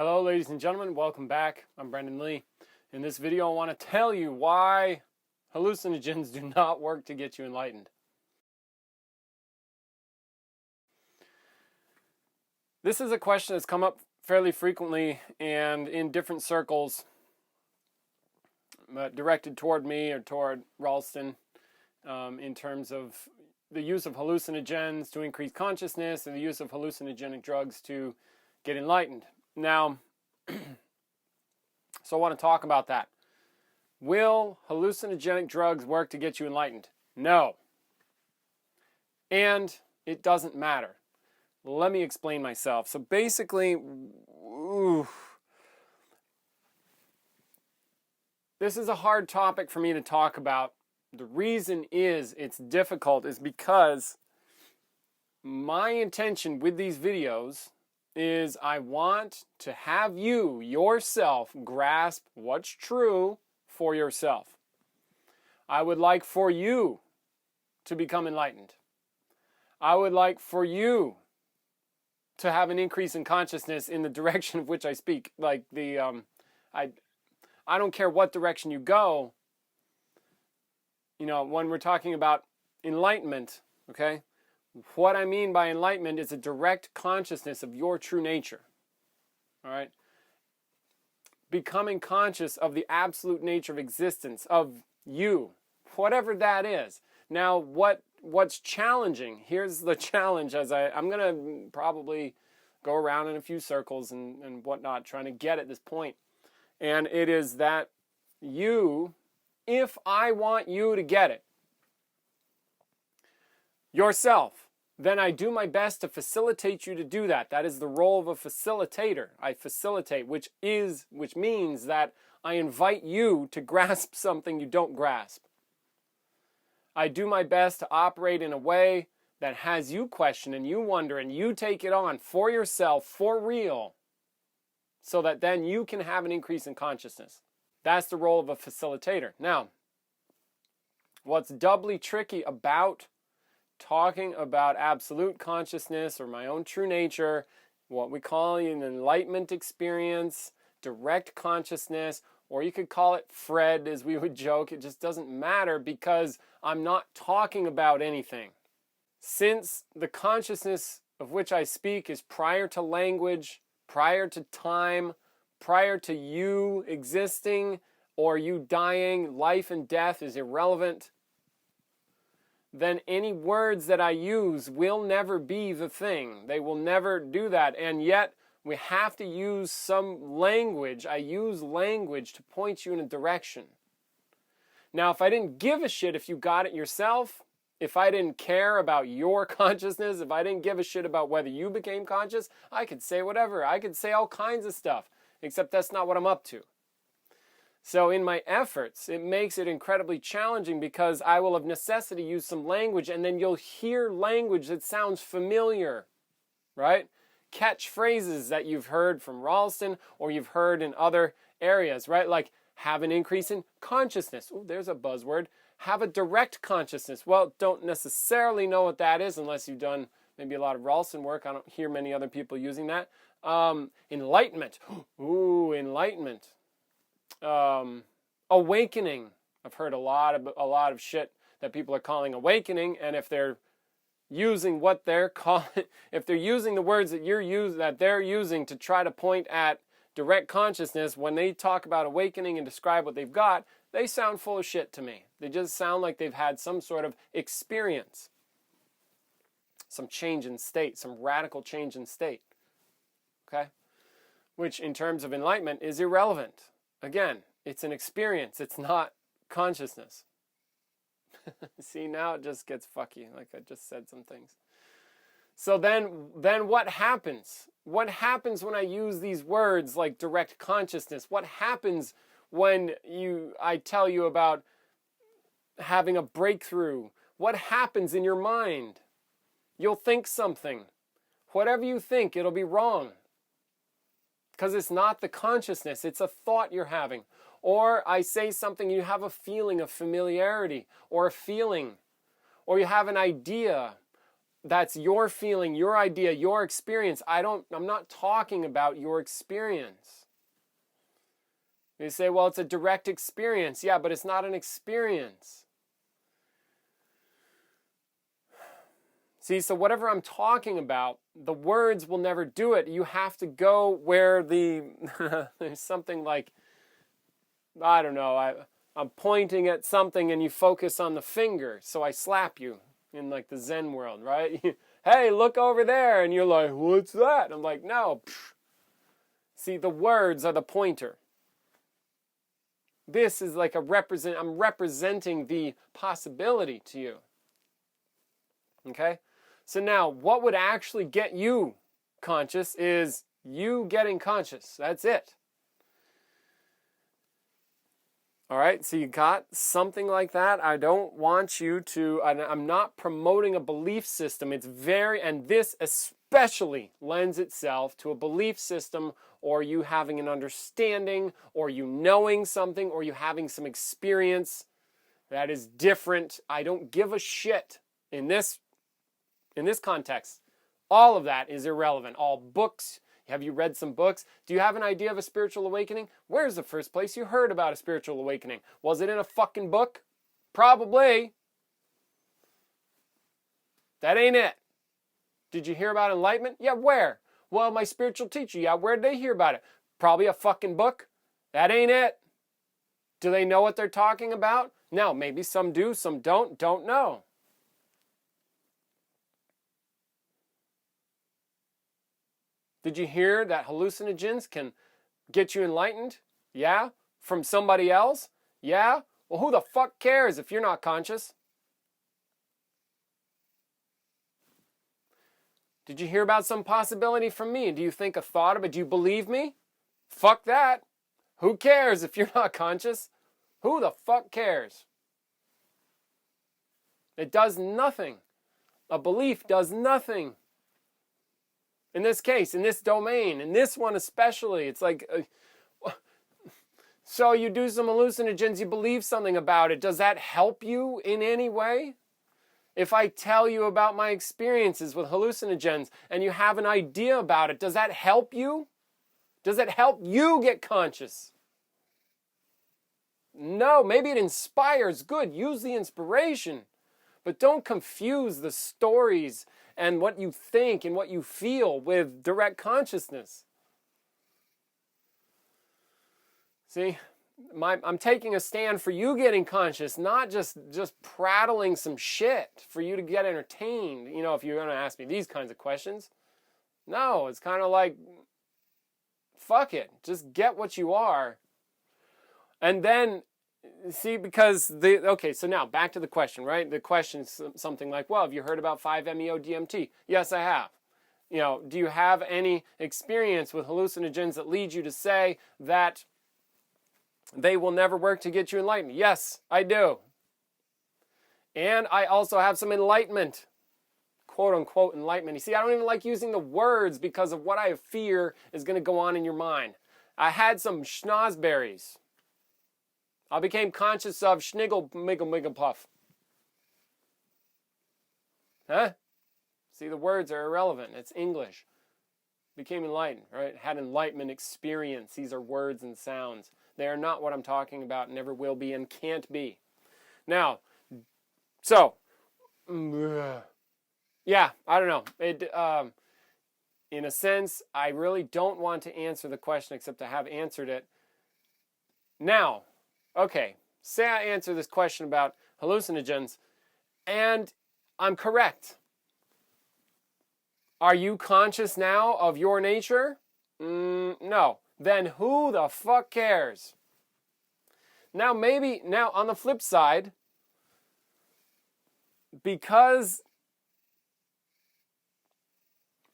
Hello ladies and gentlemen, welcome back. I'm Brendan Lee. In this video I want to tell you why hallucinogens do not work to get you enlightened. This is a question that's come up fairly frequently and in different circles, directed toward me or toward Ralston, in terms of the use of hallucinogens to increase consciousness and the use of hallucinogenic drugs to get enlightened. Now, so I want to talk about that. Will hallucinogenic drugs work to get you enlightened? No. And it doesn't matter. Let me explain myself. So basically, this is a hard topic for me to talk about. The reason is it's difficult is because my intention with these videos is I want to have you, yourself, grasp what's true for yourself. I would like for you to become enlightened. I would like for you to have an increase in consciousness in the direction of which I speak. Like I don't care what direction you go. You know, when we're talking about enlightenment, okay? What I mean by enlightenment is a direct consciousness of your true nature. All right? Becoming conscious of the absolute nature of existence, of you, whatever that is. Now, what's challenging, here's the challenge as I'm going to probably go around in a few circles and whatnot, trying to get at this point. And it is that you, if I want you to get it, yourself, then I do my best to facilitate you to do that. That is the role of a facilitator. I facilitate, which means that I invite you to grasp something you don't grasp. I do my best to operate in a way that has you question and you wonder and you take it on for yourself, for real, so that then you can have an increase in consciousness. That's the role of a facilitator. Now, what's doubly tricky about talking about absolute consciousness or my own true nature, what we call an enlightenment experience, direct consciousness, or you could call it Fred as we would joke. It just doesn't matter because I'm not talking about anything. Since the consciousness of which I speak is prior to language, prior to time, prior to you existing or you dying, life and death is irrelevant, then any words that I use will never be the thing. They will never do that. And yet, we have to use some language. I use language to point you in a direction. Now, if I didn't give a shit if you got it yourself, if I didn't care about your consciousness, if I didn't give a shit about whether you became conscious, I could say whatever. I could say all kinds of stuff, except that's not what I'm up to. So in my efforts, it makes it incredibly challenging because I will of necessity use some language and then you'll hear language that sounds familiar, right? Catchphrases that you've heard from Ralston or you've heard in other areas, right? Like have an increase in consciousness. Oh, there's a buzzword. Have a direct consciousness. Well, don't necessarily know what that is unless you've done maybe a lot of Ralston work. I don't hear many other people using that. Enlightenment. Ooh, enlightenment. Awakening. I've heard a lot of shit that people are calling awakening, and if they're using what they're calling, if they're using the words that they're using to try to point at direct consciousness, when they talk about awakening and describe what they've got, they sound full of shit to me. They just sound like they've had some sort of experience, some change in state, some radical change in state. Okay? Which in terms of enlightenment is irrelevant. Again, it's an experience. It's not consciousness. See, now it just gets fucky, like I just said some things. So then what happens? What happens when I use these words like direct consciousness? What happens when I tell you about having a breakthrough? What happens in your mind? You'll think something. Whatever you think, it'll be wrong. Because it's not the consciousness, it's a thought you're having. Or I say something, you have a feeling of familiarity, or a feeling, or you have an idea, that's your feeling, your idea, your experience. I'm not talking about your experience. You say, well, it's a direct experience. Yeah, but it's not an experience. See, so whatever I'm talking about, the words will never do it. You have to go where there's something like, I don't know, I'm pointing at something and you focus on the finger, so I slap you in like the Zen world, right? Hey, look over there, and you're like, what's that? I'm like, no. See, the words are the pointer. This is like I'm representing the possibility to you. Okay? So now, what would actually get you conscious is you getting conscious. That's it. All right, so you got something like that. I don't want you to, I'm not promoting a belief system. And this especially lends itself to a belief system, or you having an understanding, or you knowing something, or you having some experience that is different. I don't give a shit in this context. All of that is irrelevant. All books. Have you read some books? Do you have an idea of a spiritual awakening? Where's the first place you heard about a spiritual awakening? Was it in a fucking book? Probably. That ain't it. Did you hear about enlightenment? Yeah, where? Well, my spiritual teacher. Yeah, where did they hear about it? Probably a fucking book. That ain't it. Do they know what they're talking about? No, maybe some do, some don't know. Did you hear that hallucinogens can get you enlightened? Yeah? From somebody else? Yeah? Well, who the fuck cares if you're not conscious? Did you hear about some possibility from me? Do you think a thought of it? Do you believe me? Fuck that. Who cares if you're not conscious? Who the fuck cares? It does nothing. A belief does nothing. In this case, in this domain, in this one especially, it's like, so you do some hallucinogens, you believe something about it. Does that help you in any way? If I tell you about my experiences with hallucinogens and you have an idea about it, does that help you? Does it help you get conscious? No, maybe it inspires. Good, use the inspiration. But don't confuse the stories and what you think and what you feel with direct consciousness. See, I'm taking a stand for you getting conscious, not just prattling some shit for you to get entertained. You know, if you're going to ask me these kinds of questions. No, it's kind of like, fuck it. Just get what you are. And then, see, because okay, so now back to the question, right? The question's something like, well, have you heard about 5-MeO-DMT? Yes, I have. You know, do you have any experience with hallucinogens that lead you to say that they will never work to get you enlightened? Yes, I do. And I also have some enlightenment, quote unquote enlightenment. You see, I don't even like using the words because of what I fear is going to go on in your mind. I had some schnozberries. I became conscious of schniggle, miggle, miggle, puff. Huh? See, the words are irrelevant. It's English. Became enlightened, right? Had enlightenment experience. These are words and sounds. They are not what I'm talking about, never will be, and can't be. Now, so, yeah, I don't know. In a sense, I really don't want to answer the question except to have answered it. Now, okay, say I answer this question about hallucinogens, and I'm correct. Are you conscious now of your nature? No. Then who the fuck cares? Now on the flip side, because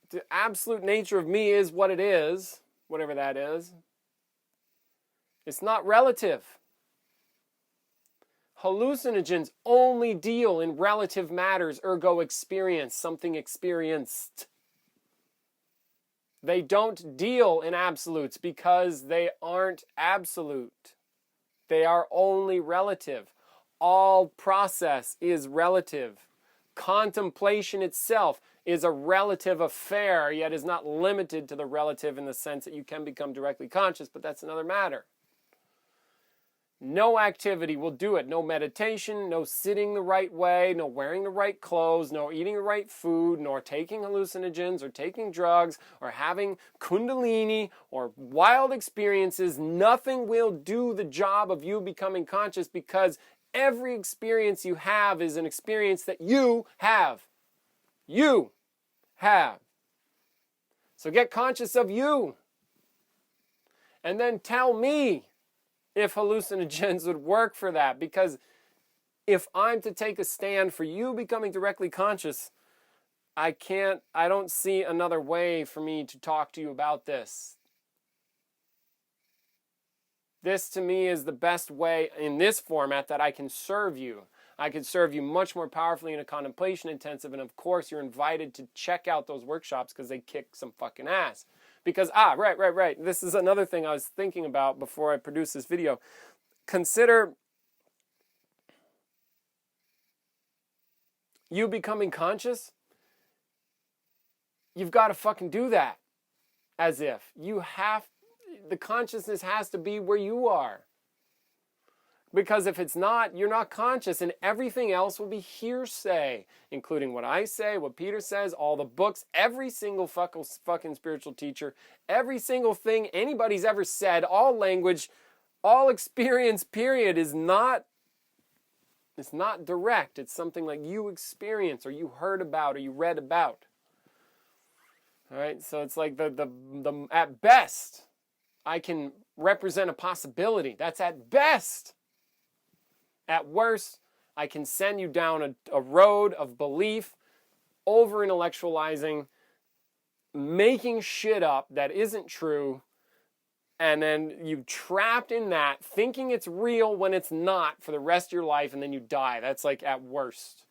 the absolute nature of me is what it is, whatever that is, it's not relative. Hallucinogens only deal in relative matters, ergo experience, something experienced. They don't deal in absolutes because they aren't absolute. They are only relative. All process is relative. Contemplation itself is a relative affair, yet is not limited to the relative in the sense that you can become directly conscious, but that's another matter. No activity will do it. No meditation, no sitting the right way, no wearing the right clothes, no eating the right food, nor taking hallucinogens or taking drugs or having kundalini or wild experiences. Nothing will do the job of you becoming conscious, because every experience you have is an experience that you have. You have. So get conscious of you. And then tell me if hallucinogens would work for that. Because if I'm to take a stand for you becoming directly conscious, I don't see another way for me to talk to you about this. This to me is the best way in this format that I can serve you. I can serve you much more powerfully in a contemplation intensive, and of course you're invited to check out those workshops because they kick some fucking ass. Because, right. This is another thing I was thinking about before I produced this video. Consider you becoming conscious. You've got to fucking do that. As if. The consciousness has to be where you are. Because if it's not, you're not conscious, and everything else will be hearsay, including what I say, what Peter says, all the books, every single fucking spiritual teacher, every single thing anybody's ever said, all language, all experience, period, it's not direct. It's something like you experience or you heard about or you read about. All right, so it's like the at best, I can represent a possibility. That's at best. At worst, I can send you down a road of belief, over-intellectualizing, making shit up that isn't true, and then you're trapped in that, thinking it's real when it's not for the rest of your life, and then you die. That's like at worst.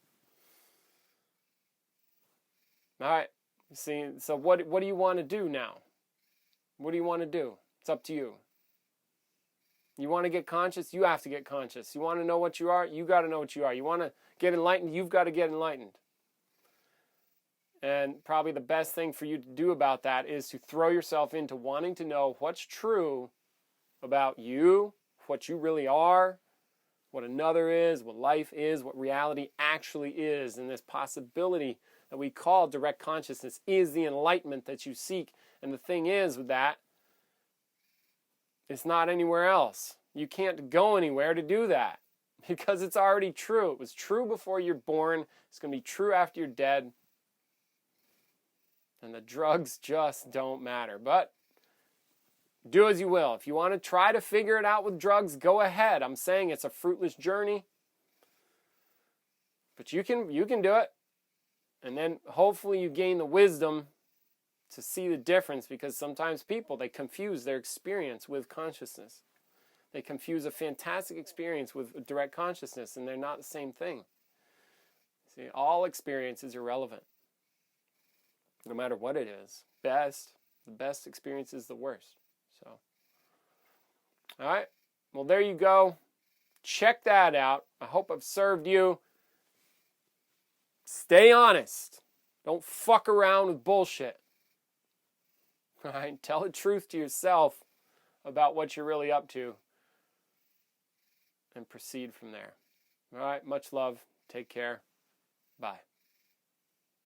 All right. See, so what do you want to do now? What do you want to do? It's up to you. You want to get conscious? You have to get conscious. You want to know what you are? You got to know what you are. You want to get enlightened? You've got to get enlightened. And probably the best thing for you to do about that is to throw yourself into wanting to know what's true about you, what you really are, what another is, what life is, what reality actually is. And this possibility that we call direct consciousness is the enlightenment that you seek. And the thing is with that, it's not anywhere else. You can't go anywhere to do that because it's already true. It was true before you're born. It's going to be true after you're dead. And the drugs just don't matter. But do as you will. If you want to try to figure it out with drugs, go ahead. I'm saying it's a fruitless journey. But you can do it. And then hopefully you gain the wisdom to see the difference, because sometimes people, they confuse their experience with consciousness. They confuse a fantastic experience with direct consciousness, and they're not the same thing. See, all experience is irrelevant, no matter what it is. The best experience is the worst. So, all right. Well, there you go. Check that out. I hope I've served you. Stay honest. Don't fuck around with bullshit. All right? Tell the truth to yourself about what you're really up to and proceed from there. All right? Much love. Take care. Bye.